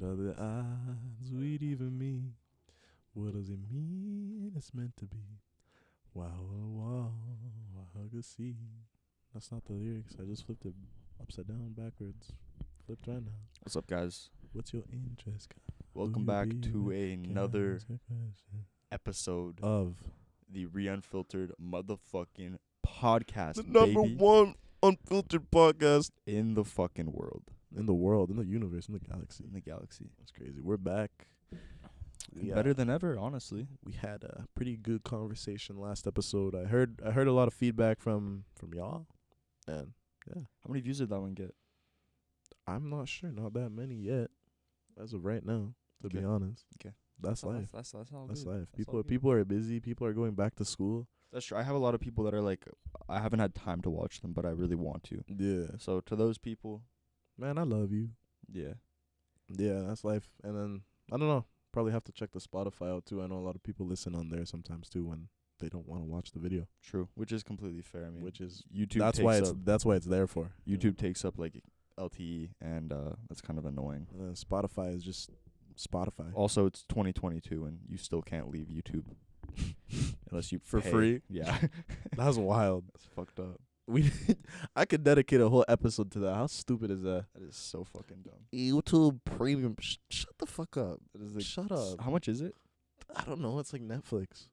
are the odds we'd even meet? What does it mean it's meant to be? Wow, wow, I hug a sea. That's not the lyrics. I just flipped it upside down, backwards. Flipped right now. What's up, guys? What's your interest? Welcome back to another episode of the Unfiltered motherfucking podcast, the number baby, one unfiltered podcast in the fucking world, in the world, in the universe, in the galaxy. in the galaxy. That's crazy. We're back. Better than ever, honestly. We had a pretty good conversation last episode. I heard a lot of feedback from y'all, and yeah, How many views did that one get? I'm not sure. Not that many yet, as of right now. To be Okay. honest, Okay. that's life. That's all That's good. life. That's all good. People are busy. People are going back to school. That's true. I have a lot of people that are like, I haven't had time to watch them, but I really want to. Yeah, So to those people, man, I love you. yeah. Yeah, that's life. And then I don't know. Probably have to check the Spotify out too. I know a lot of people listen on there sometimes too when they don't want to watch the video. True. Which is completely fair. I mean, Which is YouTube that's why it's there for. YouTube takes up like LTE, and that's kind of annoying. And then Spotify is just Spotify. Also, it's 2022, and you still can't leave YouTube unless you For pay. free? Yeah, That's wild. that's fucked up. I could dedicate a whole episode to that. How stupid is that? That is so fucking dumb. YouTube Premium. Shut the fuck up. That is like, Shut up. How much is it? I don't know. It's like Netflix.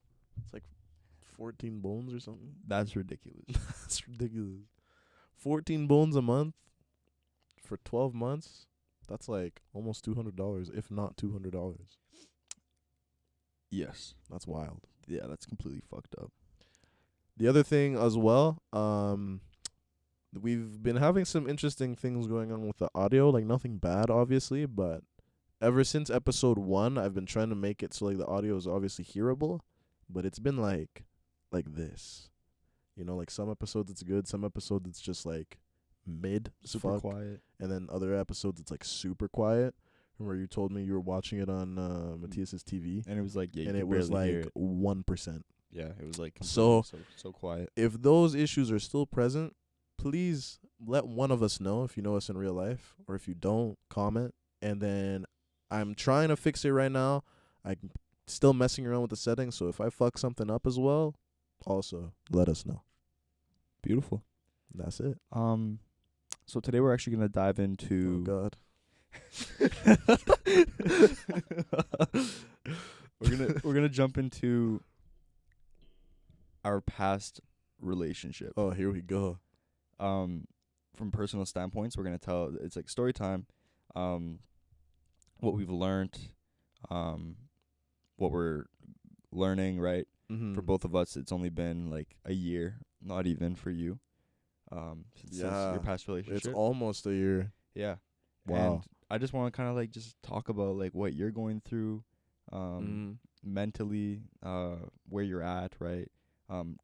It's like 14 bones or something. That's ridiculous. That's ridiculous. 14 bones a month for 12 months. That's like almost $200, if not $200. Yes. That's wild. Yeah, that's completely fucked up. The other thing as well, we've been having some interesting things going on with the audio, like nothing bad, obviously, but ever since episode 1, I've been trying to make it so like the audio is obviously hearable, but it's been like this. You know, like some episodes it's good, some episodes it's just like mid as Super fuck, quiet. and then other episodes it's like super quiet. Remember you told me you were watching it on Matthias's TV, And it was like, yeah, and you it could was barely hear like it. 1%. Yeah, it was like So- so quiet. If those issues are still present, please let one of us know if you know us in real life, or if you don't, comment. And then I'm trying to fix it right now. I'm still messing around with the settings, so if I fuck something up as well, also let us know. Beautiful. That's it. So today we're actually gonna dive Oh into. God. we're gonna jump into our past relationship. Oh, here we go. From personal standpoints, we're gonna tell, it's like story time, what we've learned, what we're learning, right? Mm-hmm. For both of us, it's only been like a year, not even for you. Since Yeah. your past relationship. It's almost a year. Yeah. Wow. And I just want to kind of like just talk about like what you're going through, Mm. mentally, where you're at, right?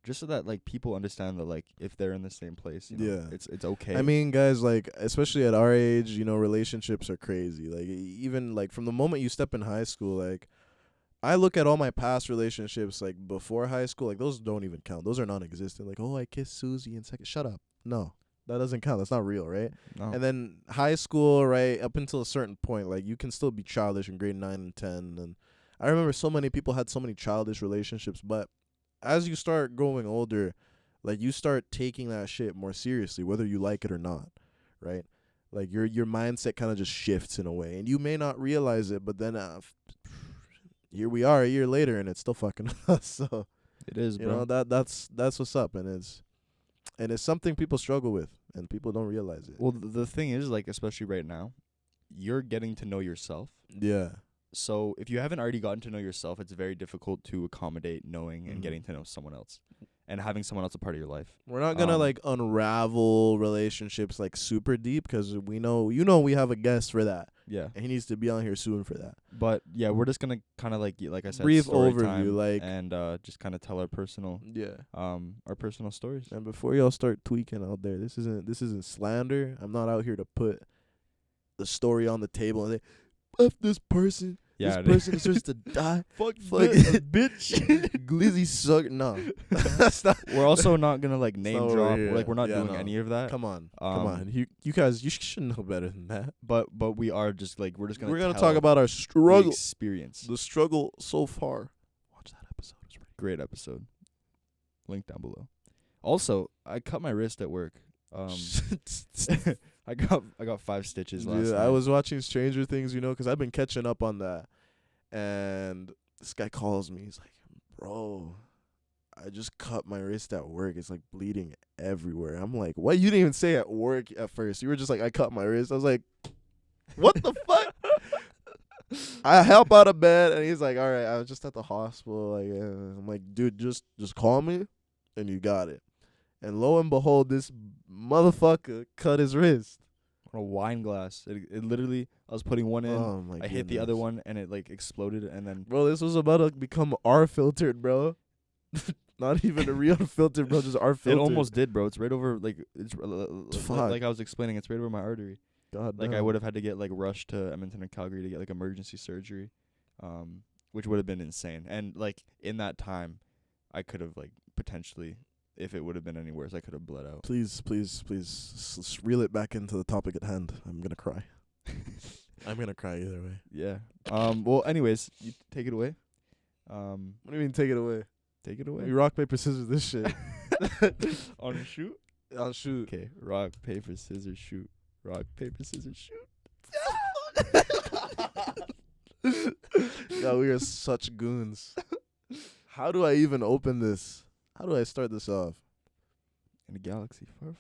Just so that like people understand that like if they're in the same place, you know, Yeah. it's okay. I mean, guys, like, especially at our age, you know, relationships are crazy. Like, even, like, from the moment you step in high school, like, I look at all my past relationships, like, before high school, like, those don't even count. Those are non-existent. Like, oh, I kissed Susie in second. Shut up. No, that doesn't count. That's not real, right? no. And then high school, right, up until a certain point, like, you can still be childish in grade 9 and 10. And I remember so many people had so many childish relationships, but as you start growing older, like, you start taking that shit more seriously, whether you like it or not, right? Like, your mindset kind of just shifts in a way, and you may not realize it, but then here we are a year later, and it's still fucking us. So It is, you bro. know, that's what's up, and it's something people struggle with, and people don't realize it. Well, the thing is, like, especially right now, you're getting to know yourself. Yeah, So if you haven't already gotten to know yourself, it's very difficult to accommodate knowing and Mhm. getting to know someone else and having someone else a part of your life. we're not gonna like unravel relationships like super deep, because we know, we have a guest for that, Yeah. and he needs to be on here soon for that. But yeah, we're just gonna kind of like I said, Brief story overview, time, like- and just kind of tell our personal stories. And before y'all start tweaking out there, this isn't slander. I'm not out here to put the story on the table and say, F this person, Yeah, This person deserves to die. fuck bitch. Glizzy suck. No, that's not. We're also not gonna like not name what drop. we're Like we're not yeah, doing no. any of that. Come on, come on. You guys, you should know better than that. But we are just like we're just gonna. We're gonna tell talk about our the struggle, experience. the struggle so far. Watch that episode. It's pretty Great episode. Link down below. Also, I cut my wrist at work. I got 5 stitches last night. I was watching Stranger Things, you know, 'cause I've been catching up on that. And this guy calls me. He's like, "Bro, I just cut my wrist at work. It's like bleeding everywhere." I'm like, "What? You didn't even say at work at first. You were just like, I cut my wrist." I was like, "What the fuck?" I help out of bed, and he's like, "All right, I was just at the hospital." Like, I'm like, "Dude, just call me, and you got it." And lo and behold, this motherfucker cut his wrist. On a wine glass. It literally. I was putting one in. Oh my! I hit the other one, and it like exploded, and then. Bro, this was about to become Unfiltered, bro. Not even a real Unfiltered, bro. Just Unfiltered. It almost did, bro. It's right over like it's Fuck. like I was explaining. It's right over my artery. God, Like no. I would have had to get like rushed to Edmonton and Calgary to get like emergency surgery, which would have been insane. And like in that time, I could have like potentially, if it would have been any worse, I could have bled out. Please, reel it back into the topic at hand. I'm gonna cry. I'm gonna cry either way. Yeah. Well, anyways, you take it away. What do you mean take it away? Take it away. We rock, paper, scissors this shit. On shoot. I'll shoot. Okay. Rock, paper, scissors, shoot. Rock, paper, scissors, shoot. God, we are such goons. How do I even open this? How do I start this off? In a galaxy far,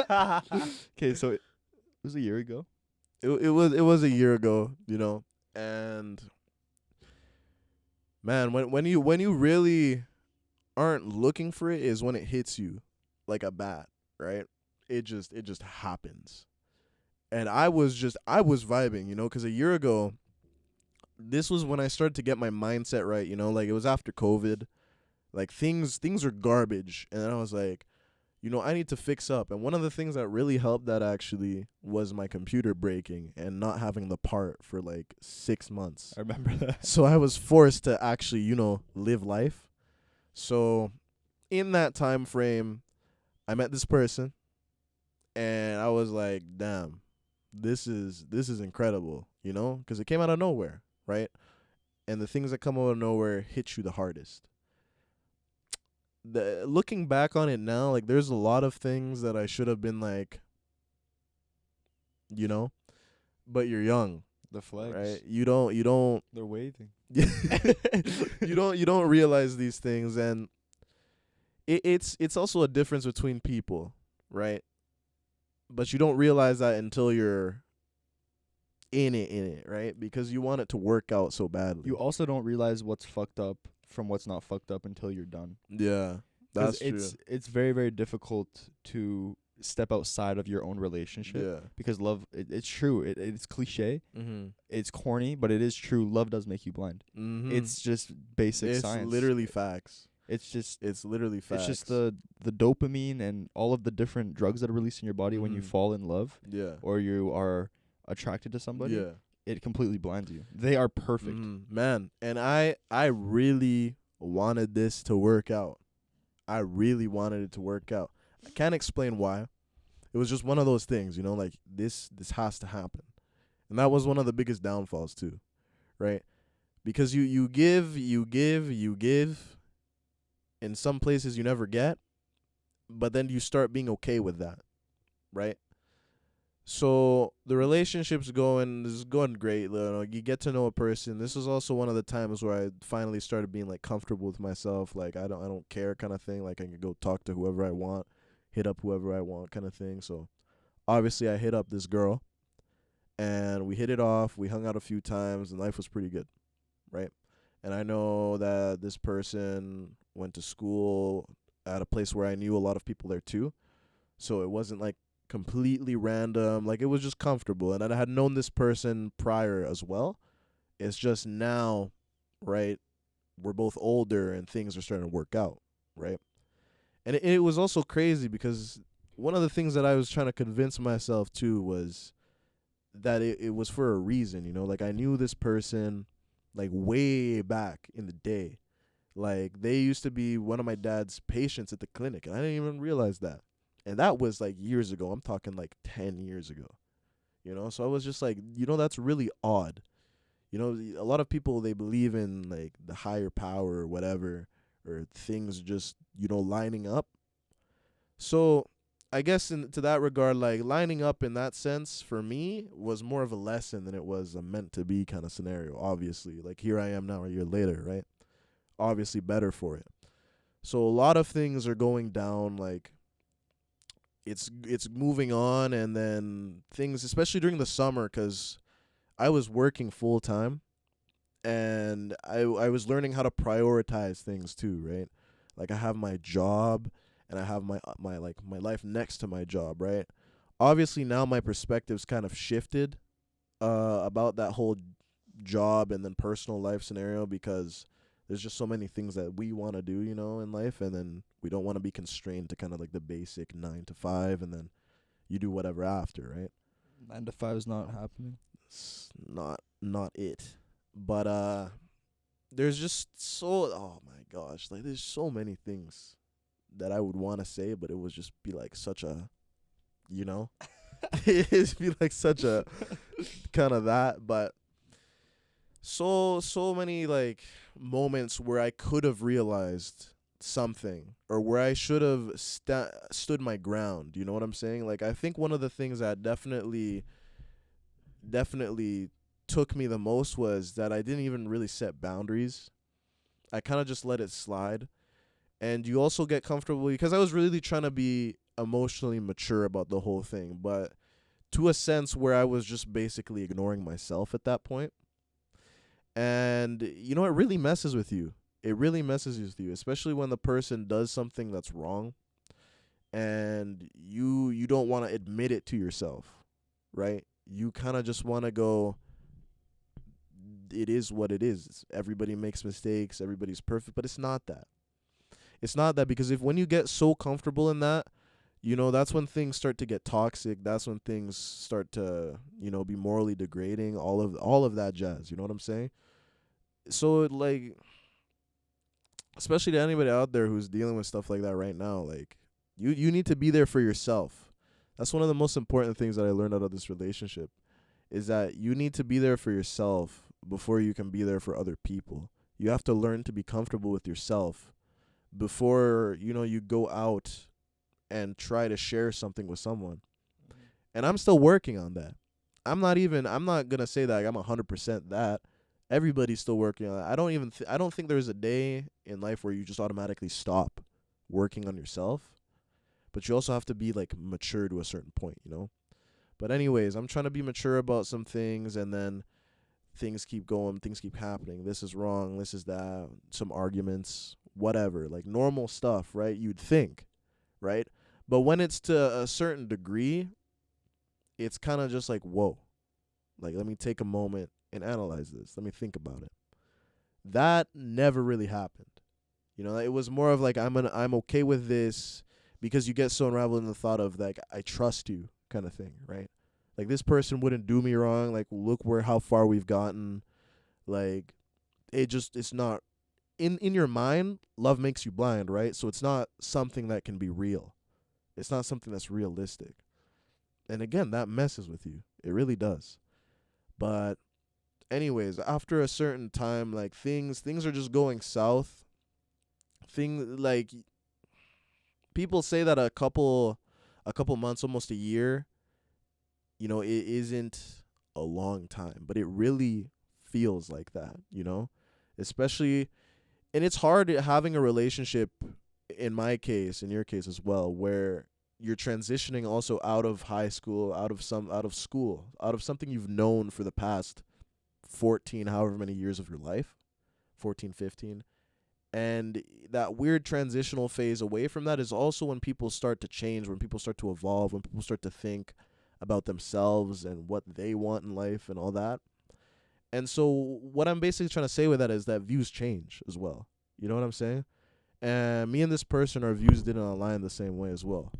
far. Okay, so it was a year ago. It was a year ago, you know, and man, when you really aren't looking for it is when it hits you like a bat, right? It just happens. And I was vibing, you know, 'cause a year ago, this was when I started to get my mindset right, you know, like it was after COVID, like things are garbage, and then I was like, you know, I need to fix up. And one of the things that really helped that actually was my computer breaking and not having the part for like 6 months. I remember that. So I was forced to actually, you know, live life. So in that time frame, I met this person, and I was like, damn, this is incredible, you know, because it came out of nowhere, right? And the things that come out of nowhere hit you the hardest. Looking back on it now, like there's a lot of things that I should have been like, you know, but you're young, The flags. right? You don't They're waving. you don't realize these things, and it's also a difference between people, right? But you don't realize that until you're in it, right? Because you want it to work out so badly. You also don't realize what's fucked up from what's not fucked up until you're done. Yeah, that's true. It's very, very difficult to step outside of your own relationship. Yeah. Because love, it's true. It's cliche. Mm-hmm. It's corny, but it is true. Love does make you blind. Mm-hmm. It's just basic science. It's literally facts. It's literally facts. It's just the dopamine and all of the different drugs that are released in your body when you Mhm. fall in love Yeah. or you are attracted to somebody. Yeah. It completely blinds you. They are perfect. Man, and I really wanted this to work out. I really wanted it to work out. I can't explain why. It was just one of those things, you know, like this has to happen. And that was one of the biggest downfalls too, right? Because you give, in some places you never get, but then you start being okay with that, right? So the relationship's is going great. You know, you get to know a person. This is also one of the times where I finally started being like comfortable with myself. Like I don't care kind of thing. Like I can go talk to whoever I want, hit up whoever I want kind of thing. So obviously I hit up this girl, and we hit it off. We hung out a few times, and life was pretty good, right? And I know that this person went to school at a place where I knew a lot of people there too. So it wasn't like completely random. Like it was just comfortable. And I had known this person prior as well. It's just now, right, we're both older and things are starting to work out, right? And it was also crazy because one of the things that I was trying to convince myself too was that it was for a reason, you know? Like I knew this person like way back in the day. Like they used to be one of my dad's patients at the clinic, and I didn't even realize that. And that was like years ago. I'm talking like 10 years ago. You know, so I was just like, that's really odd. A lot of people, they believe in like the higher power or whatever, or things just, lining up. So I guess to that regard, like lining up in that sense for me was more of a lesson than it was a meant to be kind of scenario. Obviously, like here I am now a year later, right? Obviously better for it. So a lot of things are going down, like it's moving on, and then things, especially during the summer, because I was working full time, and I was learning how to prioritize things too, right? Like I have my job, and I have my life next to my job, right? Obviously now my perspective's kind of shifted about that whole job and then personal life scenario, because there's just so many things that we want to do, in life, and then we don't want to be constrained to kind of like the basic 9 to 5, and then you do whatever after, right? 9 to 5 is not happening. It's not it. But there's just oh my gosh, like there's so many things that I would want to say, but it would just be like such a, it'd be like such a kind of that, but so many like moments where I could have realized something, or where I should have stood my ground. You know what I'm saying? Like I think one of the things that definitely took me the most was that I didn't even really set boundaries. I kind of just let it slide. And you also get comfortable, because I was really trying to be emotionally mature about the whole thing, but to a sense where I was just basically ignoring myself at that point. And it really messes with you. It really messes with you, especially when the person does something that's wrong, and you don't want to admit it to yourself, right? You kind of just want to go, it is what it is. Everybody makes mistakes, everybody's perfect, but it's not that. It's not that, because when you get so comfortable in that, that's when things start to get toxic. That's when things start to, be morally degrading, all of that jazz. You know what I'm saying? So like, especially to anybody out there who's dealing with stuff like that right now, like you need to be there for yourself. That's one of the most important things that I learned out of this relationship, is that you need to be there for yourself before you can be there for other people. You have to learn to be comfortable with yourself before, you go out and try to share something with someone. And I'm still working on that. I'm not going to say that I'm 100% that. Everybody's still working on it. I don't think there's a day in life where you just automatically stop working on yourself. But you also have to be like mature to a certain point, But anyways, I'm trying to be mature about some things, and then things keep going, things keep happening. This is wrong, this is that, some arguments, whatever, like normal stuff, right? You'd think, right? But when it's to a certain degree, it's kind of just like, whoa. Like, let me take a moment and analyze this. Let me think about it. That never really happened. It was more of like, I'm okay with this, because you get so unraveled in the thought of like, I trust you kind of thing, right? Like, this person wouldn't do me wrong. Like, look how far we've gotten. Like, it's not in your mind. Love makes you blind, right? So it's not something that can be real. It's not something that's realistic. And again, that messes with you. It really does. But anyways, after a certain time, like things are just going south. Like, people say that a couple months, almost a year, it isn't a long time, but it really feels like that, especially, and it's hard having a relationship, in my case, in your case as well, where you're transitioning also out of high school, out of school, out of something you've known for the past 14, however many years of your life, 14, 15. And that weird transitional phase away from that is also when people start to change, when people start to evolve, when people start to think about themselves and what they want in life and all that. And so what I'm basically trying to say with that is that views change as well. You know what I'm saying? And me and this person, our views didn't align the same way as well.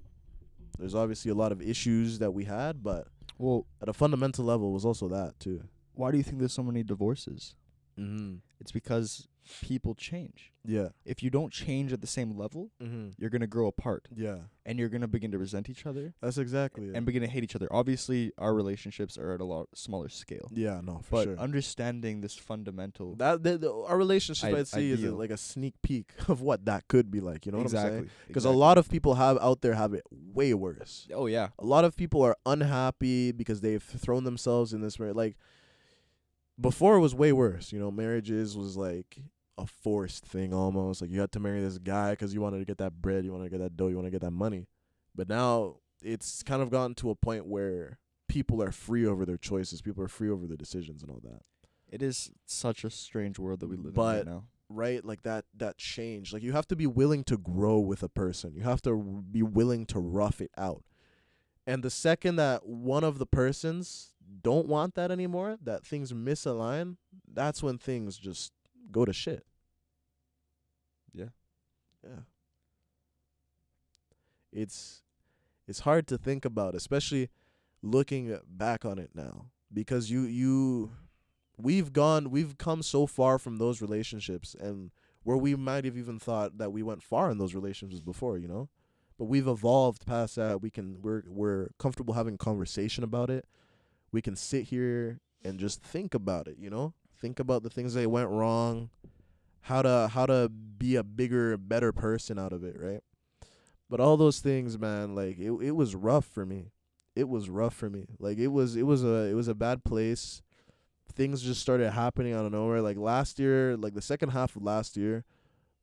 There's obviously a lot of issues that we had, but Well, at a fundamental level was also that too. why do you think there's so many divorces? Mm-hmm. It's because people change. Yeah. If you don't change at the same level, Mm-hmm. you're going to grow apart. Yeah. And you're going to begin to resent each other. That's exactly it. And begin to hate each other. Obviously, our relationships are at a lot smaller scale. Yeah, no, for but sure. Understanding this fundamental... Our relationship, I'd say, is ideal. like a sneak peek of what that could be like. You know what I'm saying? Because Exactly. a lot of people out there have it way worse. Oh, yeah. A lot of people are unhappy because they've thrown themselves in this marriage. Like, before it was way worse. You know, marriages was like a forced thing almost. Like, you had to marry this guy because you wanted to get that bread, you wanted to get that dough, you want to get that money. But now it's kind of gotten to a point where people are free over their choices. People are free over their decisions and all that. It is such a strange world that we live in But right now. Right, like that change. Like, you have to be willing to grow with a person. You have to be willing to rough it out. And the second that one of the persons don't want that anymore, that things misalign, that's when things just go to shit. Yeah. Yeah. It's hard to think about, especially looking back on it now, because we've come so far from those relationships, and where we might have even thought that we went far in those relationships before, you know? But we've evolved past that. We're comfortable having conversation about it. We can sit here and just think about it, you know? Think about the things that went wrong, how to be a bigger, better person out of it, right? But all those things, man, like it was rough for me. It was rough for me. Like it was a bad place. Things just started happening out of nowhere. Like last year, like the second half of last year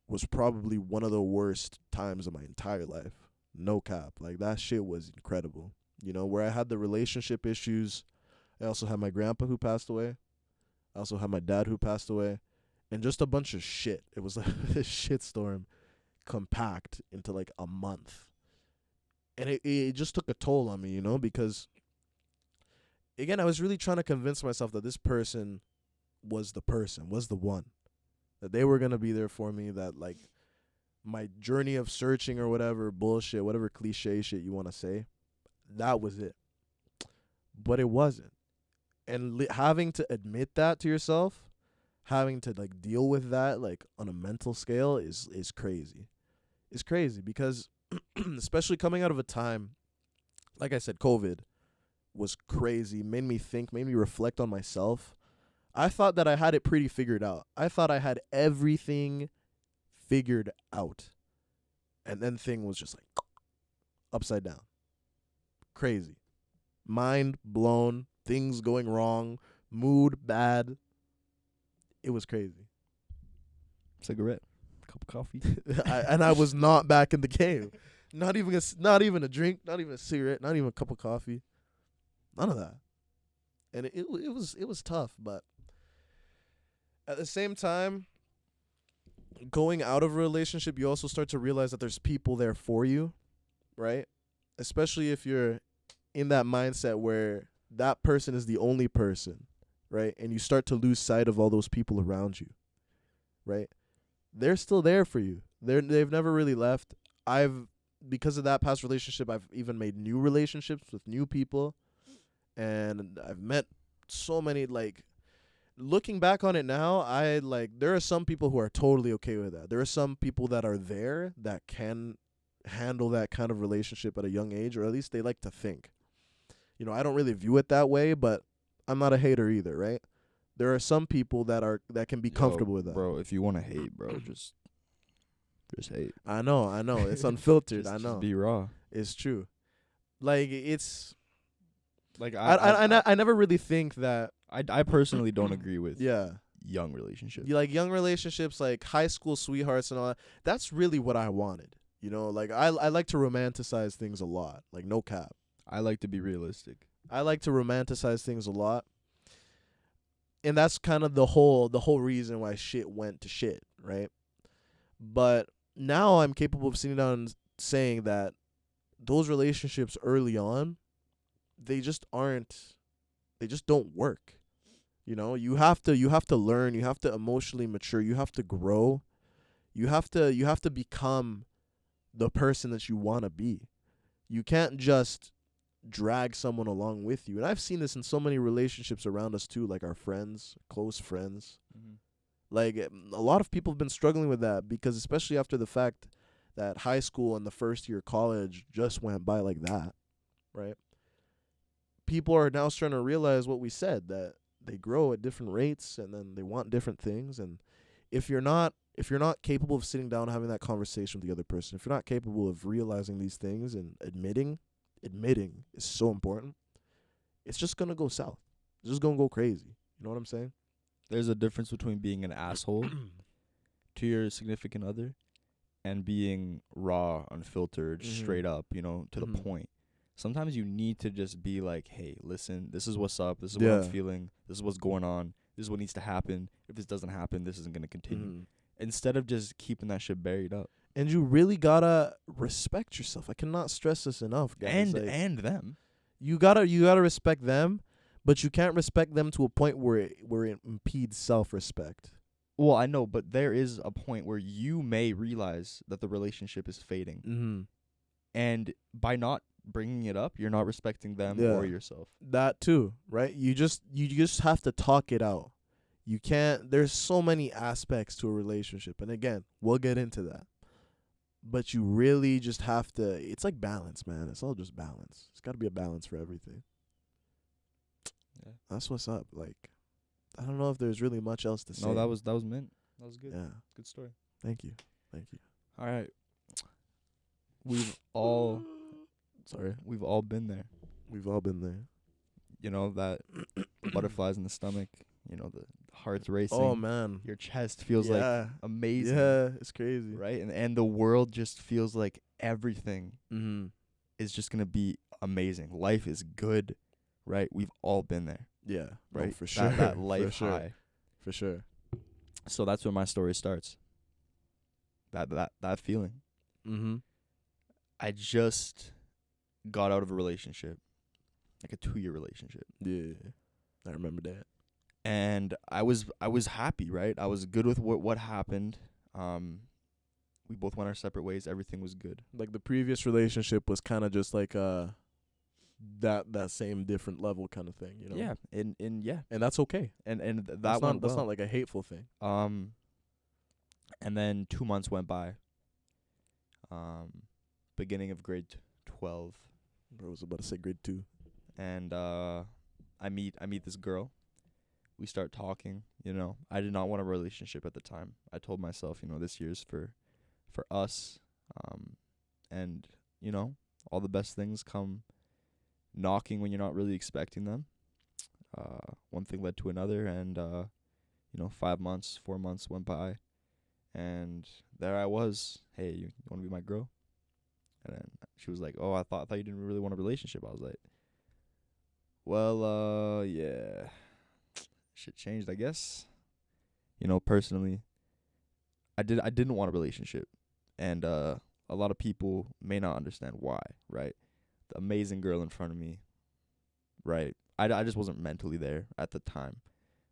was probably one of the worst times of my entire life. No cap. Like, that shit was incredible. You know, where I had the relationship issues. I also had my grandpa who passed away. I also had my dad who passed away. And just a bunch of shit. It was like a shitstorm compact into like a month. And it just took a toll on me, you know, because, again, I was really trying to convince myself that this person was the one. That they were going to be there for me, that, like, my journey of searching or whatever bullshit, whatever cliche shit you want to say, that was it. But it wasn't. And having to admit that to yourself, having to, like, deal with that, like, on a mental scale is crazy. It's crazy because especially coming out of a time, like I said, COVID was crazy, made me think, made me reflect on myself. I thought that I had it pretty figured out. I thought I had everything figured out. And then thing was just like upside down. Crazy. Mind blown. Things going wrong. Mood bad. It was crazy. Cigarette. Cup of coffee. I was not back in the game. Not even a drink. Not even a cigarette. Not even a cup of coffee. None of that. And it was tough, but at the same time, going out of a relationship, you also start to realize that there's people there for you, right? Especially if you're in that mindset where that person is the only person, right? And you start to lose sight of all those people around you, right? They're still there for you. They've never really left. Because of that past relationship, I've even made new relationships with new people, and I've met so many, like, looking back on it now, there are some people who are totally okay with that. There are some people that are there that can handle that kind of relationship at a young age, or at least they like to think. You know, I don't really view it that way, but I'm not a hater either, right? There are some people that can be comfortable with that. Bro, if you want to hate, bro, just hate. I know. It's unfiltered. Just, I know. Just be raw. It's true. Like, it's like I never really think that. I personally don't agree with Yeah. young relationships. Like, young relationships, like high school sweethearts and all that. That's really what I wanted. You know, like, I like to romanticize things a lot. Like, no cap. I like to be realistic. I like to romanticize things a lot. And that's kind of the whole reason why shit went to shit, right? But now I'm capable of sitting down and saying that those relationships early on, they just don't work. You know, you have to learn, you have to emotionally mature, you have to grow. You have to become the person that you want to be. You can't just drag someone along with you. And I've seen this in so many relationships around us too, like our friends, close friends. Mm-hmm. Like, a lot of people have been struggling with that because, especially after the fact that high school and the first year of college just went by like that, right? People are now starting to realize what we said, that they grow at different rates and then they want different things. And if you're not capable of sitting down and having that conversation with the other person, if you're not capable of realizing these things and admitting is so important, it's just gonna go south. It's just gonna go crazy. You know what I'm saying? There's a difference between being an asshole to your significant other and being raw, unfiltered, straight up, to the point. Sometimes you need to just be like, hey, listen, this is what's up. This is what I'm feeling. This is what's going on. This is what needs to happen. If this doesn't happen, this isn't going to continue. Instead of just keeping that shit buried up. And you really gotta respect yourself. I cannot stress this enough, guys. And them. You gotta respect them, but you can't respect them to a point where it impedes self-respect. Well, I know, but there is a point where you may realize that the relationship is fading. And by not bringing it up, you're not respecting them or yourself. That too, right? You just have to talk it out. You can't. There's so many aspects to a relationship, and again, we'll get into that. But you really just have to. It's like balance, man. It's all just balance. It's got to be a balance for everything. Yeah, that's what's up. Like, I don't know if there's really much else to say. No, that was mint. That was good. Yeah, good story. Thank you. All right, we've all been there. We've all been there. That butterflies in the stomach. The heart's racing. Oh man, your chest feels like amazing. Yeah, it's crazy, right? And the world just feels like everything is just gonna be amazing. Life is good, right? We've all been there. Yeah, right. Oh, for sure. That life high, for sure. So that's where my story starts. That feeling. I just got out of a relationship, like a 2-year relationship. Yeah, I remember that. And I was happy, right? I was good with what happened. We both went our separate ways. Everything was good. Like the previous relationship was kind of just like that same different level kind of thing, Yeah, and that's okay. And that's not like a hateful thing. And then 2 months went by. Beginning of grade 12. I was about to say grade 2. And I meet this girl. We start talking, I did not want a relationship at the time. I told myself, this year's for us. And, all the best things come knocking when you're not really expecting them. One thing led to another, and, 4 months went by. And there I was, hey, you want to be my girl? And then she was like, oh, I thought you didn't really want a relationship. I was like, well, yeah. Shit changed, I guess. Personally, I didn't want a relationship, and a lot of people may not understand why. Right, the amazing girl in front of me. Right, I just wasn't mentally there at the time,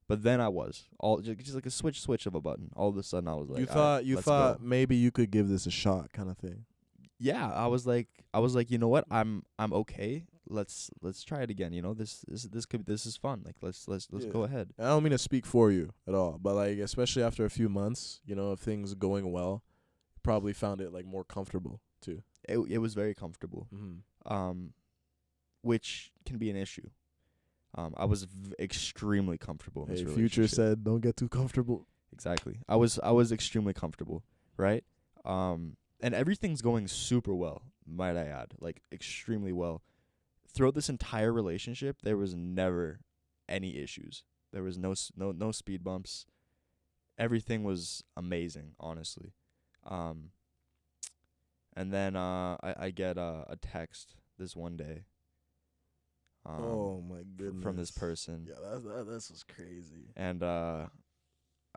but then I was. All just like a switch of a button. All of a sudden, I was like, you thought maybe you could give this a shot, kind of thing. Yeah, I was like, you know what? I'm okay. Let's try it again. This is fun. Like let's go ahead. I don't mean to speak for you at all, but like especially after a few months, of things going well, you probably found it like more comfortable too. It was very comfortable. Which can be an issue. I was extremely comfortable in this relationship. Future said, "Don't get too comfortable." Exactly. I was extremely comfortable, right? And everything's going super well, might I add, like extremely well. Throughout this entire relationship, there was never any issues. There was no speed bumps. Everything was amazing, honestly. And then I get a text this one day. Oh my goodness! From this person. Yeah, this was crazy. And I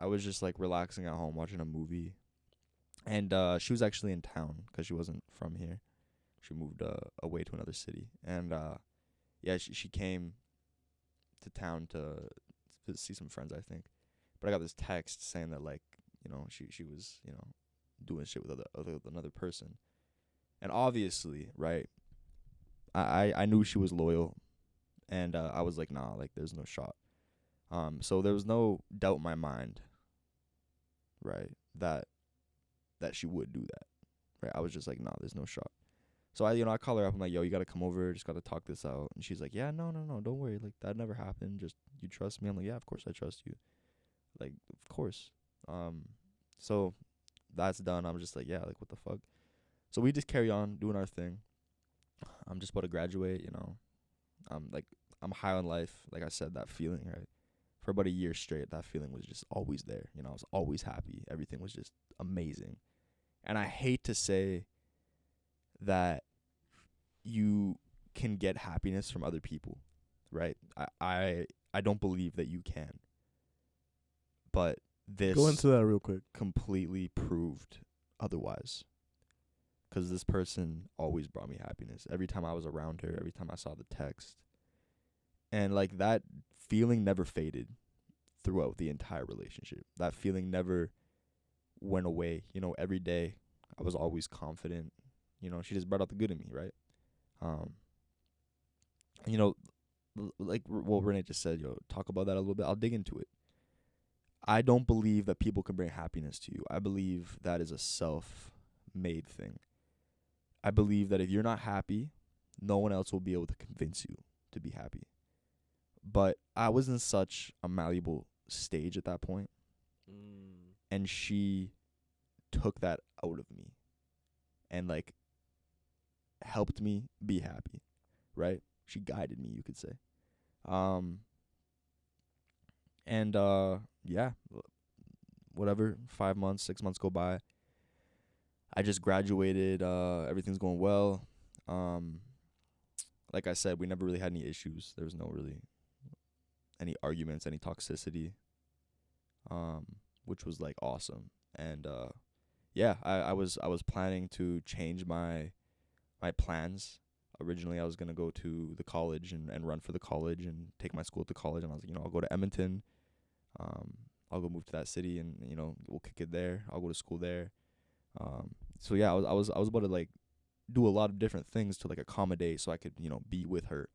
was just like relaxing at home watching a movie, and she was actually in town because she wasn't from here. She moved away to another city, and she came to town to see some friends, I think. But I got this text saying that like she was doing shit with another person, and obviously right, I knew she was loyal, and I was like nah, like there's no shot. So there was no doubt in my mind right, that she would do that, right? I was just like, nah, there's no shot. So I call her up. I'm like, yo, you gotta come over. Just gotta talk this out. And she's like, yeah, no, don't worry. Like that never happened. Just you trust me. I'm like, yeah, of course I trust you. Like, of course. So that's done. I'm just like, yeah, like what the fuck. So we just carry on doing our thing. I'm just about to graduate. I'm high on life. Like I said, that feeling, right? For about a year straight, that feeling was just always there. I was always happy. Everything was just amazing. And I hate to say that you can get happiness from other people, right? I don't believe that you can. But this Go into that real quick. completely proved otherwise. Because this person always brought me happiness. Every time I was around her, every time I saw the text. And like that feeling never faded throughout the entire relationship. That feeling never went away. Every day I was always confident. She just brought out the good in me, right? Like what Renee just said, talk about that a little bit. I'll dig into it. I don't believe that people can bring happiness to you. I believe that is a self-made thing. I believe that if you're not happy, no one else will be able to convince you to be happy. But I was in such a malleable stage at that point, and she took that out of me and like helped me be happy, right? She guided me, you could say. And yeah, whatever, 5 months, 6 months go by. I just graduated, everything's going well. Like I said, we never really had any issues. There was no really any arguments, any toxicity, which was like awesome. And yeah, I was planning to change my plans. Originally, I was gonna go to the college and run for the college and take my school to college. And I was like, I'll go to Edmonton. I'll go move to that city, and we'll kick it there. I'll go to school there. So yeah, I was about to like do a lot of different things to like accommodate so I could be with her.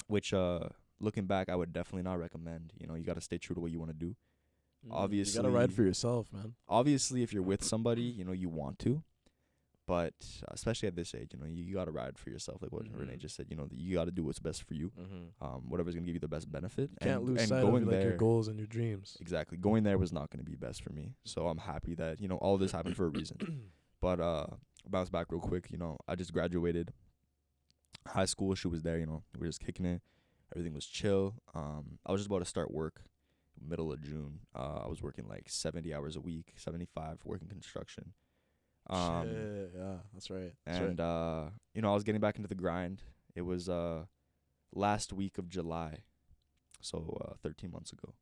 Which looking back, I would definitely not recommend. You got to stay true to what you want to do. Obviously, you gotta ride for yourself, man. Obviously, if you're with somebody, you want to. But especially at this age, you got to ride for yourself. Like what Renee just said, you got to do what's best for you. Whatever's going to give you the best benefit. You can't lose sight of like your goals and your dreams. Exactly. Going there was not going to be best for me. So I'm happy that, all of this happened for a reason. But bounce back real quick, I just graduated high school. She was there, we were just kicking it. Everything was chill. I was just about to start work middle of June. I was working like 70 hours a week, 75, working construction. Shit, yeah, that's right. I was getting back into the grind. It was last week of July, so 13 months ago.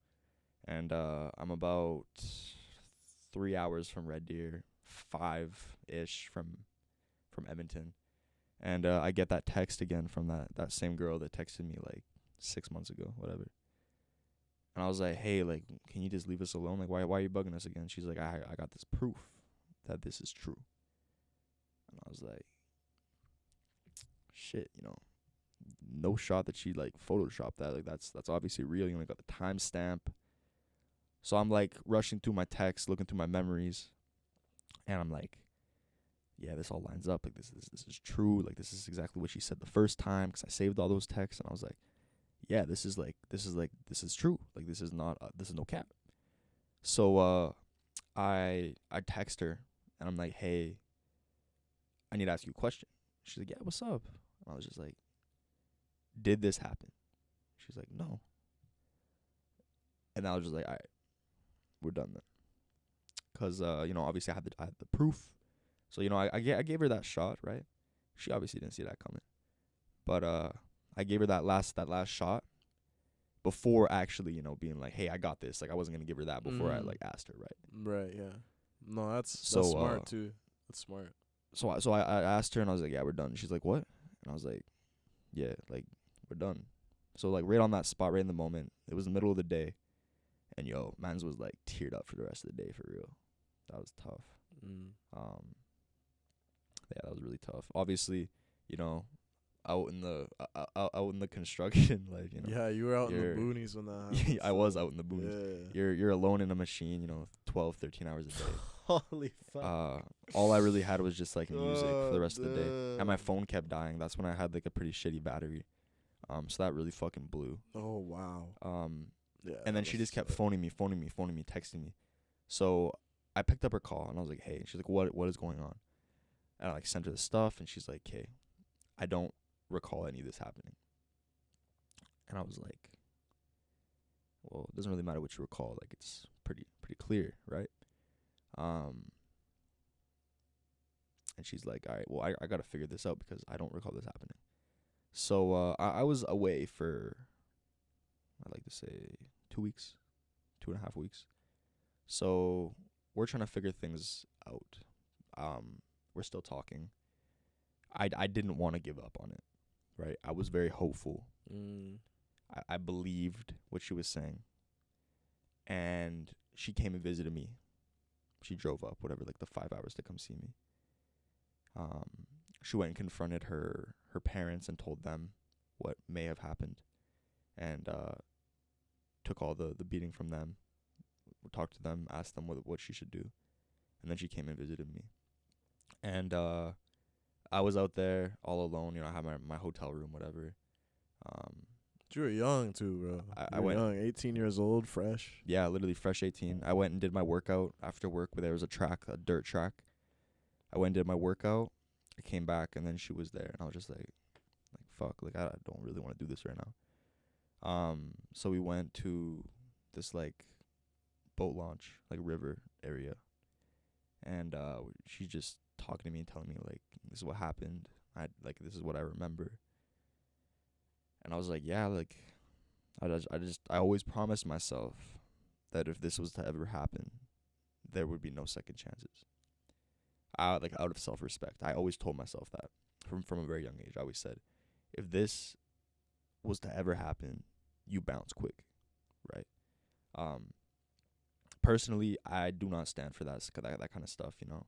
And I'm about 3 hours from Red Deer, 5-ish from Edmonton. And I get that text again from that same girl that texted me like 6 months ago, whatever. And I was like, hey, like, can you just leave us alone? Like, why are you bugging us again? She's like, I got this proof that this is true. And I was like, shit, no shot that she like photoshopped that. Like that's obviously real. I got the timestamp. So I'm like rushing through my texts, looking through my memories, and I'm like, yeah, this all lines up. Like this is true. Like this is exactly what she said the first time, because I saved all those texts, and I was like, yeah, this is true. Like this is no cap. So I text her. And I'm like, hey, I need to ask you a question. She's like, yeah, what's up? And I was just like, did this happen? She's like, no. And I was just like, all right, we're done then. Because, obviously I had the proof. So, I gave her that shot, right? She obviously didn't see that coming. But I gave her that last shot before actually, being like, hey, I got this. Like, I wasn't going to give her that before I, like, asked her, right? Right, yeah. No, that's smart too. That's smart. So I asked her, and I was like, yeah, we're done. She's like, what? And I was like, yeah, like, we're done. So like right on that spot, right in the moment, it was the middle of the day, and mans was like teared up for the rest of the day, for real. That was tough. Yeah, that was really tough. Obviously, out in the construction, like, you know. Yeah, you were out in the You're boonies when that happened. I was so, out in the boonies. Yeah. You're alone in a machine, you know, 12, 13 hours a day. Holy fuck. All I really had was just like music for the rest of the day, and my damn. phone kept dying. That's when I had like a pretty shitty battery. So that really fucking blew. Oh wow. Yeah. And then she just kept phoning me, texting me. So I picked up her call and I was like, "Hey," and she's like, "What is going on?" And I like sent her the stuff, and she's like, "Hey, I don't recall any of this happening." And I was like, "Well, it doesn't really matter what you recall. Like, it's pretty clear, right?" And she's like, "All right, well, I got to figure this out because I don't recall this happening." So I was away for, I'd like to say, 2 weeks, 2.5 weeks. So we're trying to figure things out. We're still talking. I didn't want to give up on it, right? I was very hopeful. I believed what she was saying. And she came and visited me. She drove up, whatever, like the 5 hours to come see me. She went and confronted her parents and told them what may have happened, and took all the beating from them. Talked to them, asked them what she should do, and then she came and visited me. And I was out there all alone. You know, I had my hotel room, whatever. You were young too, bro. I went young, 18 years old, fresh. Yeah, literally fresh 18. I went and did my workout after work. Where there was a dirt track. I went and did my workout. I came back, and then she was there, and I was just like fuck, like I don't really want to do this right now. So we went to this like boat launch, like river area, and she's just talking to me and telling me like, this is what happened. This is what I remember. And I was like, yeah, like I always promised myself that if this was to ever happen, there would be no second chances. Like out of self-respect, I always told myself that from a very young age. I always said, if this was to ever happen, you bounce quick, right? Personally, I do not stand for that kind of stuff, you know.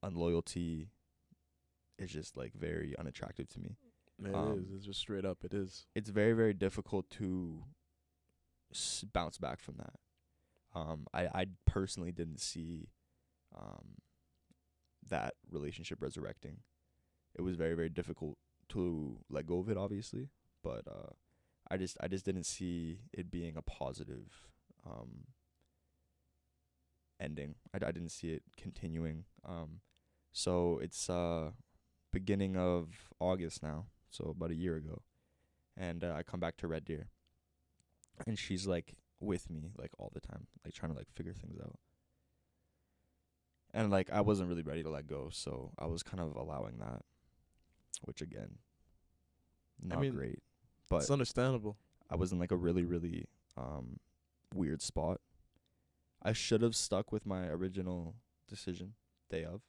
Unloyalty is just like very unattractive to me. It is. It's just straight up. It is. It's very, very difficult to bounce back from that. I personally didn't see that relationship resurrecting. It was very, very difficult to let go of it, obviously, but I just didn't see it being a positive ending. I didn't see it continuing. So it's beginning of August now, so about a year ago, and I come back to Red Deer, and she's like with me like all the time, like trying to like figure things out. And like I wasn't really ready to let go, so I was kind of allowing that, which again, not great. But it's understandable. I was in like a really, really weird spot. I should have stuck with my original decision day of,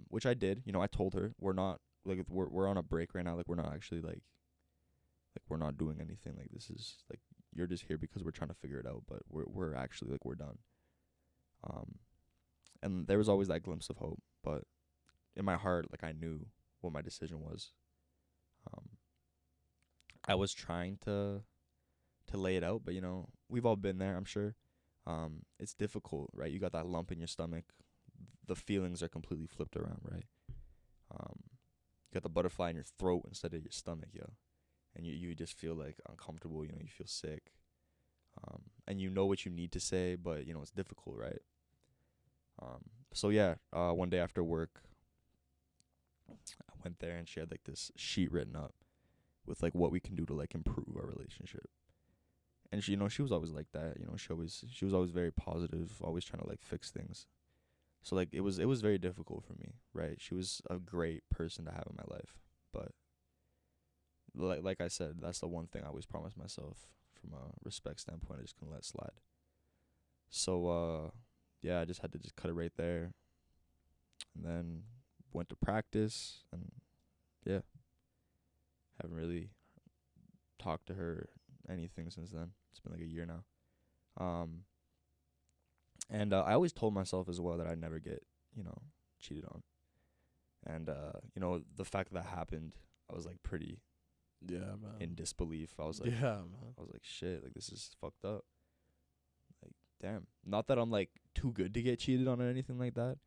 which I did. You know, I told her we're not like we're on a break right now. Like we're not actually like we're not doing anything. Like this is like you're just here because we're trying to figure it out. But we're actually like we're done. And there was always that glimpse of hope, but in my heart, like I knew what my decision was. I was trying to lay it out, but you know, we've all been there, I'm sure. It's difficult, right? You got that lump in your stomach. The feelings are completely flipped around, right? You got the butterfly in your throat instead of your stomach, yo. And you just feel like uncomfortable, you know, you feel sick. And you know what you need to say, but you know, it's difficult, right? So yeah, one day after work, I went there and she had like this sheet written up with like what we can do to like improve our relationship. And she, you know, she was always like that. You know, she was always very positive, always trying to like fix things. So like it was very difficult for me, right? She was a great person to have in my life, but like I said, that's the one thing I always promised myself from a respect standpoint. I just couldn't let slide. So yeah, I just had to just cut it right there, and then went to practice, and yeah, haven't really talked to her anything since then. It's been like a year now. And I always told myself as well that I'd never get, you know, cheated on. And you know, the fact that happened, I was like pretty Yeah, man. in disbelief. I was like, Yeah, man. I was like, shit, like this is fucked up. Like, damn. Not that I'm like too good to get cheated on or anything like that,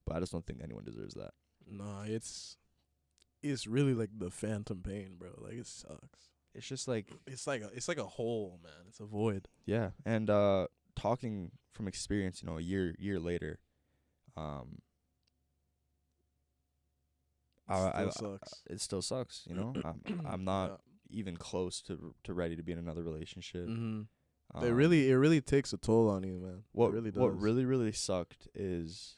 but I just don't think anyone deserves that. Nah, it's really like the phantom pain, bro. Like it sucks. It's just like, It's like a hole, man. It's a void. yeah. And talking from experience, you know, a year later, It still sucks. it still sucks, you know. I'm not even close to ready to be in another relationship. Mm-hmm. It really takes a toll on you, man. What it really does. What really sucked is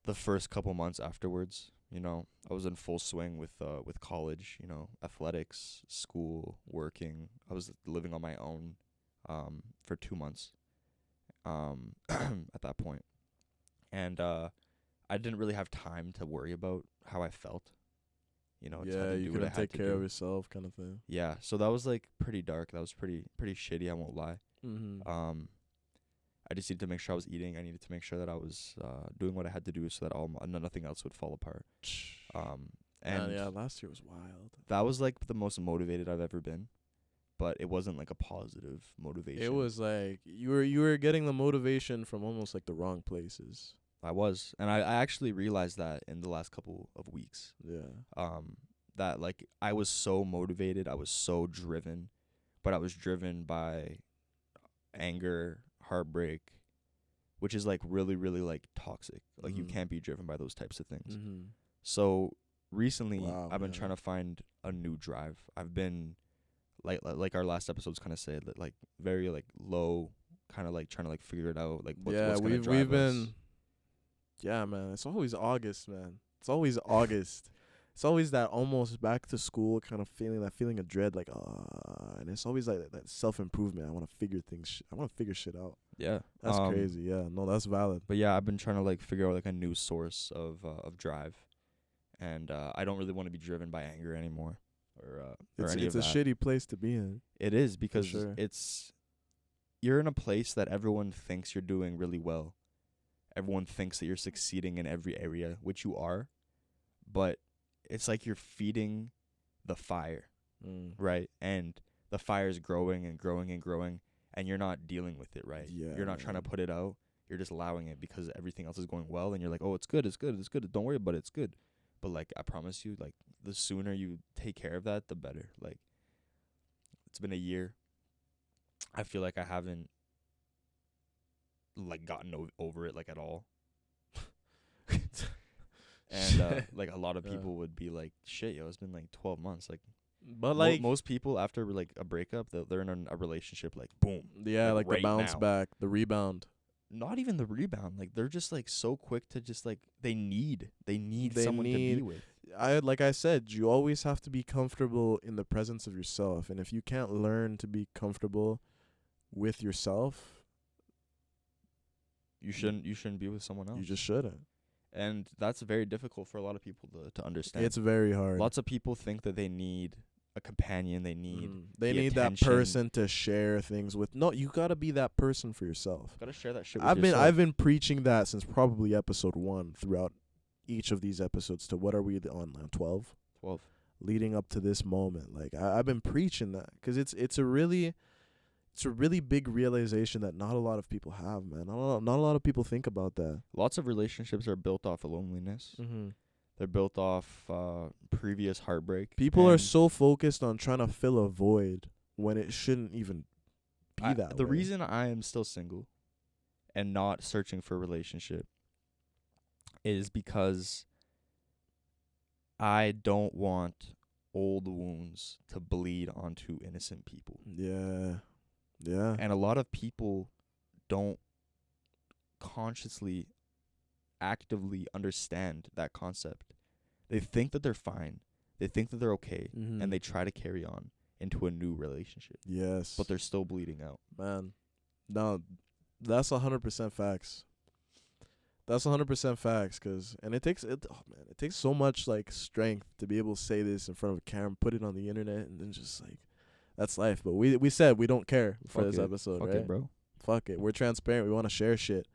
the first couple months afterwards. You know, I was in full swing with college. You know, athletics, school, working. I was living on my own, for 2 months, at that point, and I didn't really have time to worry about how I felt. You know, just had Yeah, to you do what I couldn't had take to care do. of yourself, kind of thing. Yeah, so that was like pretty dark. That was pretty shitty. I won't lie. Mm-hmm. I just needed to make sure I was eating. I needed to make sure that I was doing what I had to do so that nothing else would fall apart. And yeah, last year was wild. that was like the most motivated I've ever been, but it wasn't like a positive motivation. It was like you were getting the motivation from almost like the wrong places. I was, and I actually realized that in the last couple of weeks. Yeah. That like I was so motivated, I was so driven, but I was driven by anger, heartbreak, which is like really, really like toxic. Like you can't be driven by those types of things. Mm-hmm. So recently, Wow, I've been yeah. trying to find a new drive. I've been like our last episodes kind of said, like very like low, kind of like trying to like figure it out. Like what's gonna drive we've us. been. Yeah, man. It's always August, man. It's always August. It's always that almost back to school kind of feeling, that feeling of dread, like, and it's always like that self-improvement. I want to figure I want to figure shit out. Yeah, That's crazy. Yeah, no, that's valid. But yeah, I've been trying to like figure out like a new source of drive, and I don't really want to be driven by anger anymore, or any It's of a that. shitty place to be in. It is because sure. you're in a place that everyone thinks you're doing really well. Everyone thinks that you're succeeding in every area, which you are, but it's like you're feeding the fire, right? And the fire is growing and growing and growing, and you're not dealing with it, right? Yeah, you're not trying to put it out. You're just allowing it because everything else is going well, and you're like, oh, it's good, it's good, it's good. Don't worry about it, it's good. But like, I promise you, like, the sooner you take care of that, the better. Like, it's been a year. I feel like I haven't like gotten over it like at all. And like a lot of people would be like, shit, yo, it's been like 12 months. Like, but like most people after like a breakup, they're in a relationship like boom. yeah, like right the bounce now. back, the rebound. Not even the rebound. Like they're just like so quick to just like they need someone to be with. Like I said, you always have to be comfortable in the presence of yourself, and if you can't learn to be comfortable with yourself, you shouldn't be with someone else. You just shouldn't. And that's very difficult for a lot of people to understand. It's very hard. Lots of people think that they need a companion. They need they the need attention. that person to share things with. No, you gotta be that person for yourself. Gotta share that shit with yourself. I've been preaching that since probably episode 1 throughout each of these episodes to what are we on now? 12? 12. Leading up to this moment. Like I've been preaching that because it's a really big realization that not a lot of people have, man. Not a lot of people think about that. Lots of relationships are built off of loneliness. Mm-hmm. They're built off previous heartbreak. People are so focused on trying to fill a void when it shouldn't even be that way. The reason I am still single and not searching for a relationship is because I don't want old wounds to bleed onto innocent people. Yeah. Yeah. And a lot of people don't consciously, actively understand that concept. They think that they're fine. They think that they're okay. And they try to carry on into a new relationship. Yes. But they're still bleeding out. Man. No, that's 100% facts. That's 100% facts, and it takes so much like strength to be able to say this in front of a camera, put it on the internet, and then just like, that's life. But we said we don't care for this episode, Fuck right? it, bro. Fuck it. We're transparent. We want to share shit.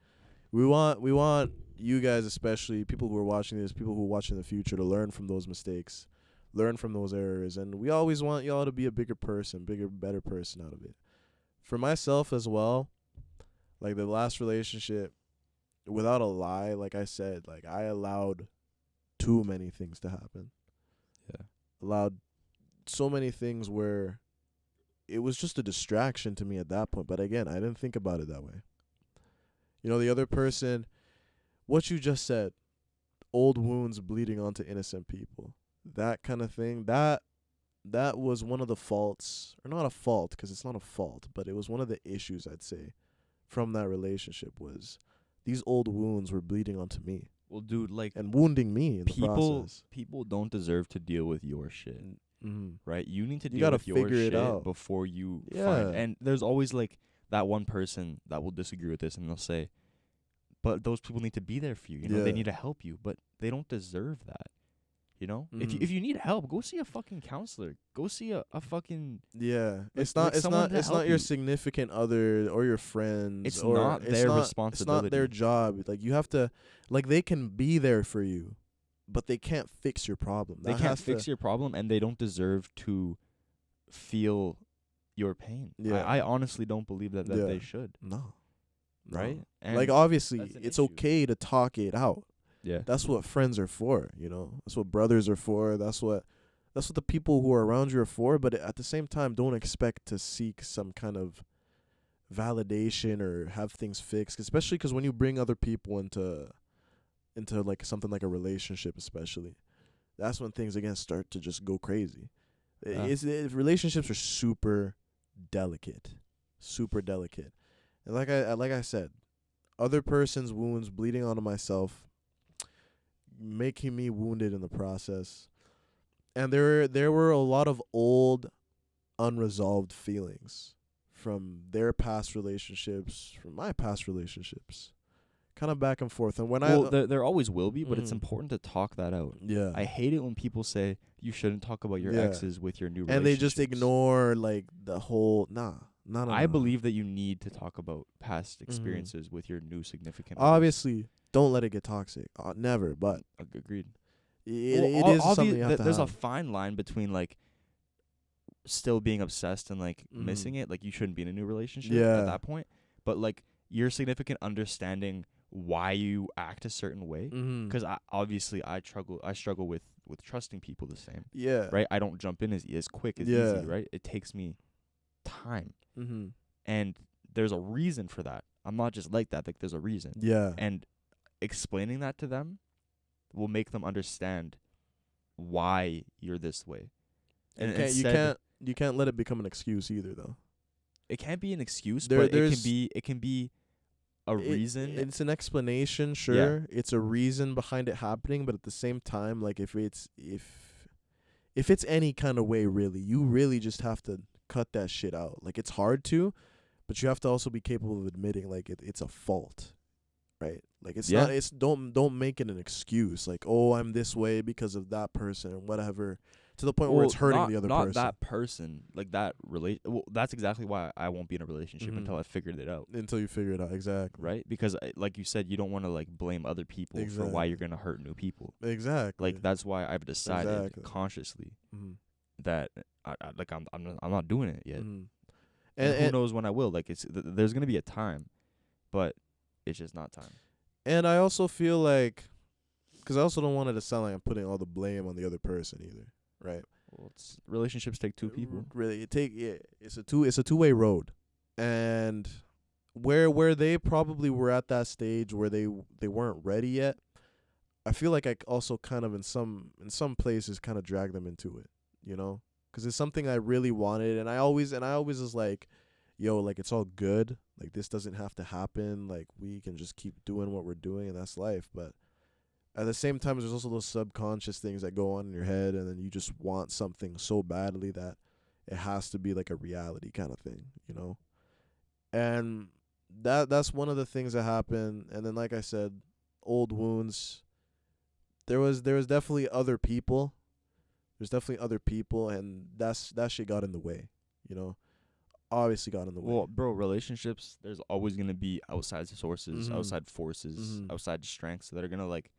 We want you guys, especially people who are watching this, people who are watching the future, to learn from those mistakes, learn from those errors. And we always want y'all to be a bigger person, better person out of it. For myself as well, like the last relationship, without a lie, like I said, like I allowed too many things to happen. Yeah. Allowed so many things where it was just a distraction to me at that point. But again, I didn't think about it that way. You know, the other person, what you just said, old wounds bleeding onto innocent people, that kind of thing, that was one of the faults, or not a fault, because it's not a fault, but it was one of the issues, I'd say, from that relationship, was these old wounds were bleeding onto me. Well, dude, like, and wounding me in the process. People don't deserve to deal with your shit. Right? You need to You deal gotta with your figure it shit out. before you Yeah. find. And there's always like that one person that will disagree with this, and they'll say, but those people need to be there for you. You know, they Yeah. need to help you, but they don't deserve that. You know, Mhm. if you need help, go see a fucking counselor. Go see a fucking. Yeah, Like someone to it's help not your you. significant other or your friends. It's or not it's their not, responsibility. It's not their job. Like you have to, like they can be there for you, but they can't fix your problem. They can't fix your problem, and they don't deserve to feel your pain. Yeah. I honestly don't believe that Yeah. they should. No. Right? And Like obviously, that's an it's issue. okay to talk it out. Yeah. That's what friends are for, you know. That's what brothers are for. That's what the people who are around you are for. But at the same time, don't expect to seek some kind of validation or have things fixed. Especially because when you bring other people into like something like a relationship, especially, that's when things again start to just go crazy. Yeah. Relationships are super delicate, and like I said, other person's wounds bleeding onto myself, making me wounded in the process. And there were a lot of old unresolved feelings from their past relationships, from my past relationships, kind of back and forth. And when there always will be, but it's Mhm. important to talk that out. yeah, I hate it when people say you shouldn't talk about your Yeah. exes with your new and they just relationships. ignore like the whole no. I believe that you need to talk about past Mhm. experiences with your new significant other. Obviously, don't let it get toxic. Never, but Agreed. it Well, is something you have to there's have. a fine line between like still being obsessed and like Mhm. missing it. Like you shouldn't be in a new relationship Yeah. at that point. But like your significant understanding why you act a certain way. Mhm. 'Cause I struggle with trusting people the same. Yeah. Right? I don't jump in as quick as Yeah. easy, right? It takes me time. Mhm. And there's a reason for that. I'm not just like that. Like there's a reason. Yeah. And explaining that to them will make them understand why you're this way. And You can't let it become an excuse either, though. it can't be an excuse, There- but there's- it can be a reason. It's an explanation, sure. It's a reason behind it happening, but at the same time, like if it's any kind of way, really, you really just have to cut that shit out. Like it's hard to, but you have to also be capable of admitting like it's a fault, right? Like it's Yeah. not. It's don't make it an excuse. Like, oh, I'm this way because of that person or whatever. To the point where it's hurting the other not person. that person, like that well, that's exactly why I won't be in a relationship Mhm. until I figured it out, Until you figure it out, exactly. right? Because like you said, you don't want to like blame other people for why Exactly. you're going to hurt new people. Exactly. Like that's why I've decided Exactly. consciously Mhm. that I'm not doing it yet. Mhm. And who knows when I will? Like there's going to be a time, but it's just not time. And I also feel like, because I also don't want it to sound like I'm putting all the blame on the other person either, right? Well, relationships take two people. Really, it's a two-way road, and where they probably were at that stage where they weren't ready yet. I feel like I also kind of in some places kind of drag them into it, you know, because it's something I really wanted, and I always was like, yo, like it's all good, like this doesn't have to happen, like we can just keep doing what we're doing, and that's life, but. At the same time, there's also those subconscious things that go on in your head, and then you just want something so badly that it has to be like a reality kind of thing, you know? And that's one of the things that happened. And then, like I said, old wounds. There was definitely other people. There's definitely other people, and that shit got in the way, you know? obviously got in the way. Well, bro, relationships, there's always going to be outside sources, outside forces, outside strengths that are going to, like,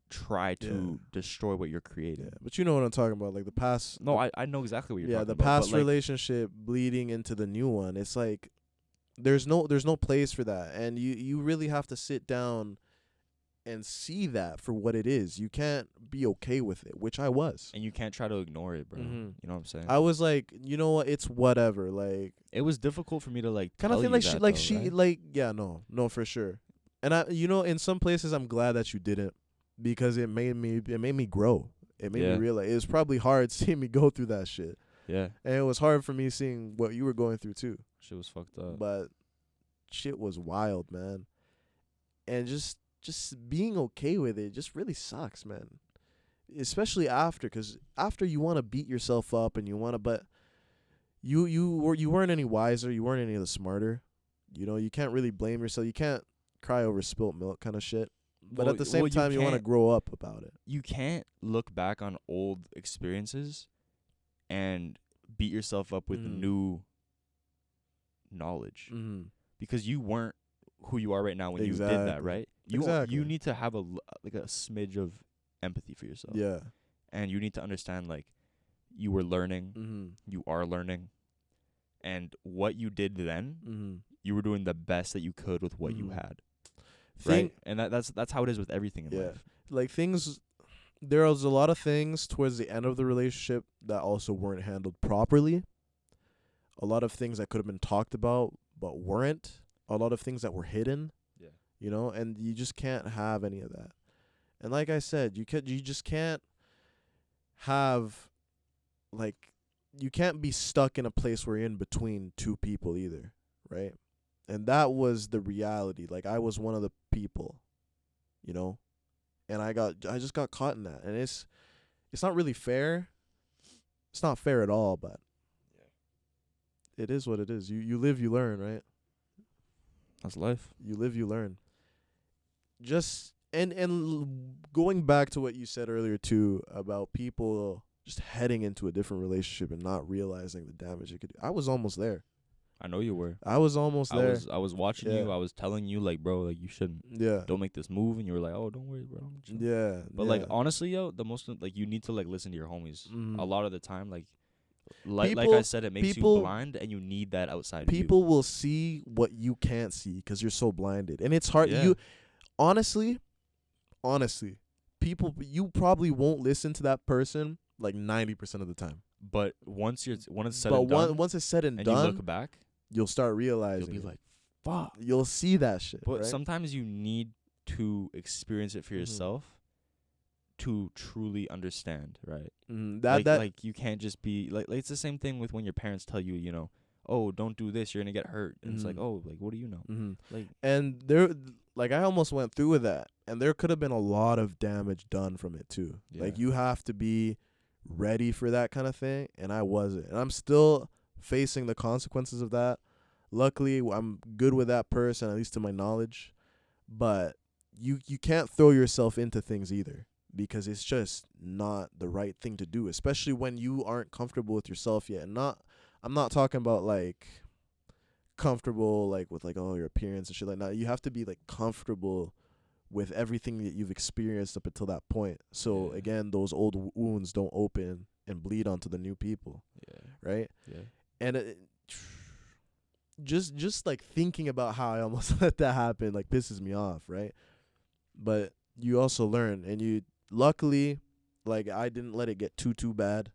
try to destroy what you're creating. Yeah, but you know what I'm talking about. Like, the past... No, I know exactly what you're talking the about. past but, like, relationship bleeding into the new one. It's like, there's no place for that. And you really have to sit down and see that for what it is. You can't be okay with it, which I was. and you can't try to ignore it, bro. You know what I'm saying? I was like, you know what? It's whatever. Like, It was difficult for me to, like, kind of tell thing. you Like, that, she, right? like, yeah, no, for sure. And I, in some places, I'm glad that you didn't, because it made me grow. It made me realize it was probably hard seeing me go through that shit. Yeah. And it was hard for me seeing what you were going through too. Shit was fucked up. But shit was wild, man. And just being okay with it just really sucks, man. Especially after, because after you want to beat yourself up and you want to, but you weren't any wiser, you weren't any the smarter. You know, you can't really blame yourself. You can't cry over spilt milk kind of shit. But at the same time, you want to grow up about it. You can't look back on old experiences and beat yourself up with new knowledge, because you weren't who you are right now when you did that, right? You need to have a smidge of empathy for yourself. Yeah. And you need to understand, like, you were learning, you are learning, and what you did then, you were doing the best that you could with what you had. Right? And that's how it is with everything in life. Like, things, there was a lot of things towards the end of the relationship that also weren't handled properly. A lot of things that could have been talked about but weren't. A lot of things that were hidden. Yeah. You know, and you just can't have any of that. And like I said, you just can't have, like, you can't be stuck in a place where you're in between two people either, right? And that was the reality. Like, I was one of the people, you know, and I just got caught in that. And it's not really fair. It's not fair at all, but it is what it is. You live, you learn, right? That's life. You live, you learn. Just and going back to what you said earlier too about people just heading into a different relationship and not realizing the damage it could do. I was almost there. I know you were. I was almost there. I was watching you. I was telling you, like, bro, like, you shouldn't. Yeah. Don't make this move. And you were like, oh, don't worry, bro. Yeah. But like, honestly, yo, the most, like, you need to, like, listen to your homies. A lot of the time, like I said, it makes you blind, and you need that outside. People will see what you can't see because you're so blinded, and it's hard. Yeah. You honestly, people, you probably won't listen to that person like 90% of the time. But once it's said and done, once it's said and you done, look back, you'll start realizing. You'll be like, fuck. You'll see that shit. But right? sometimes you need to experience it for yourself to truly understand, right? Like you can't just be like it's the same thing with when your parents tell you, you know, oh, don't do this, you're gonna get hurt. And it's like, oh, like, what do you know? Like, and there, like, I almost went through with that, and there could have been a lot of damage done from it too. Yeah. Like, you have to be ready for that kind of thing, and I wasn't, and I'm still facing the consequences of that. Luckily, I'm good with that person, at least to my knowledge, but you can't throw yourself into things either, because it's just not the right thing to do, especially when you aren't comfortable with yourself yet. And I'm not talking about like comfortable like with like, oh, your appearance and shit like that. You have to be like comfortable with everything that you've experienced up until that point. So again, those old wounds don't open and bleed onto the new people. Yeah. Right? Yeah. And just like thinking about how I almost let that happen like pisses me off, right? But you also learn, and you luckily, like, I didn't let it get too bad.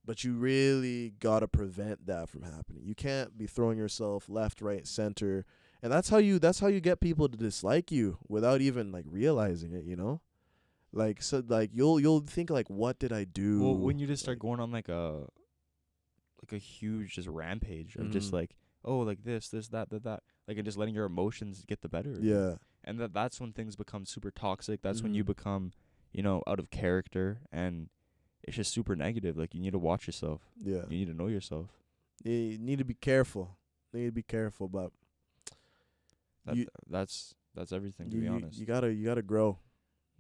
But you really gotta prevent that from happening. You can't be throwing yourself left, right, center, and that's how you get people to dislike you without even like realizing it. You know, like, so like you'll think like, what did I do? Well, when you just start going on like a huge just rampage of just like, oh, like this, that, like, and just letting your emotions get the better of you. And that's when things become super toxic. That's when you become, you know, out of character, and it's just super negative. Like, you need to watch yourself. Yeah. You need to know yourself. You need to be careful. But that's everything, to be honest. You gotta grow.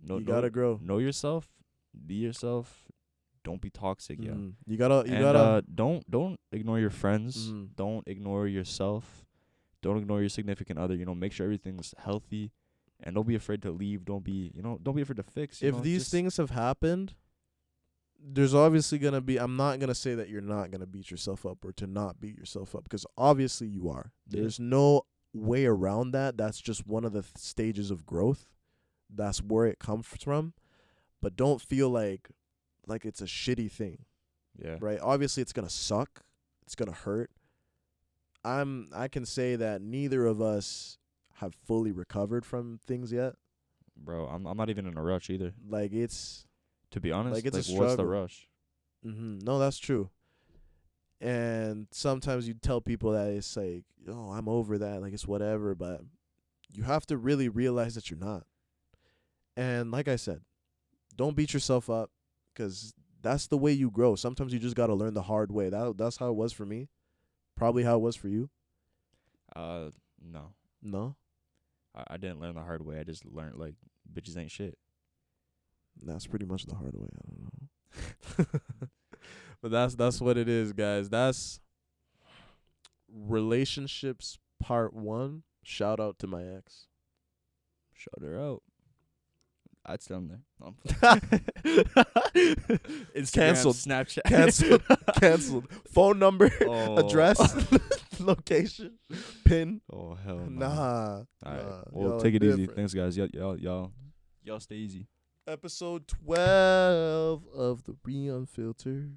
You gotta grow. Know yourself, be yourself, don't be toxic, yeah. You gotta Don't ignore your friends. Mhm. Don't ignore yourself. Don't ignore your significant other. You know, make sure everything's healthy, and don't be afraid to leave. Don't be afraid to fix. If these things have happened, there's obviously gonna be. I'm not gonna say that you're not gonna beat yourself up or to not beat yourself up, because obviously you are. Yeah. There's no way around that. That's just one of the stages of growth. That's where it comes from. But don't feel like it's a shitty thing, yeah, right? Obviously it's gonna suck. It's gonna hurt. I can say that neither of us have fully recovered from things yet. bro. I'm not even in a rush either. Like it's To be honest, Like, it's a what's the struggle. rush? No, that's true. And sometimes you tell people that it's like, oh, I'm over that, like it's whatever, but you have to really realize that you're not. And like I said, don't beat yourself up, because that's the way you grow. Sometimes you just got to learn the hard way. That's how it was for me. Probably how it was for you. No. No? I didn't learn the hard way. I just learned like bitches ain't shit. That's pretty much the hard way. I don't know. But that's what it is, guys. That's relationships part 1. Shout out to my ex. Shout her out. I'd still there. It's Instagram, canceled. Snapchat. Canceled. Phone number, Oh. address, location, pin. Oh hell no. Nah. All right. nah, Well, y'all take it easy. different. Thanks, guys. Y'all stay easy. Episode 12 of the Unfiltered.